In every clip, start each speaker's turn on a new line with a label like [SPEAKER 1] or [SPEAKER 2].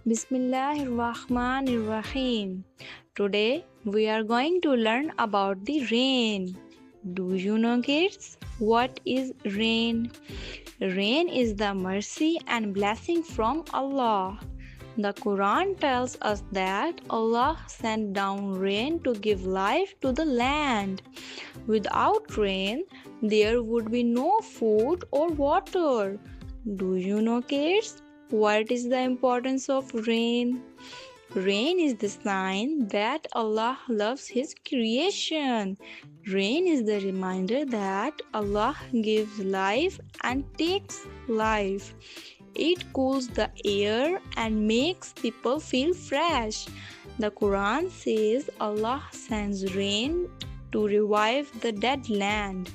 [SPEAKER 1] Bismillahirrahmanirrahim. Today we are going to learn about the rain. Do you know, kids, what is rain? Rain is the mercy and blessing from Allah. The Quran tells us that Allah sent down rain to give life to the land. Without rain, there would be no food or water. Do you know, kids, what is the importance of rain? Rain is the sign that Allah loves His creation. Rain is the reminder that Allah gives life and takes life. It cools the air and makes people feel fresh. The Quran says Allah sends rain to revive the dead land.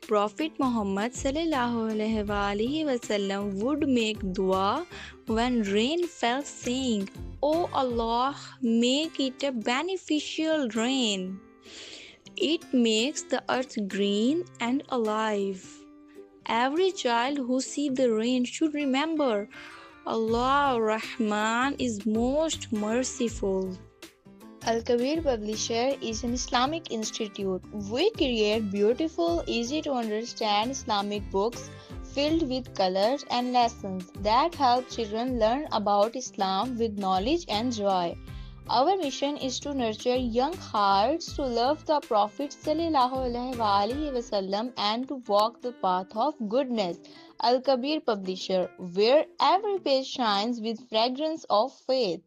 [SPEAKER 1] Prophet Muhammad ﷺ would make dua when rain fell, saying, "O Allah, make it a beneficial rain. It makes the earth green and alive." Every child who sees the rain should remember, Allah Rahman is most merciful.
[SPEAKER 2] Al-Kabir Publisher is an Islamic institute. We create beautiful, easy to understand Islamic books filled with colors and lessons that help children learn about Islam with knowledge and joy. Our mission is to nurture young hearts to love the Prophet ﷺ and to walk the path of goodness. Al-Kabir Publisher, where every page shines with fragrance of faith.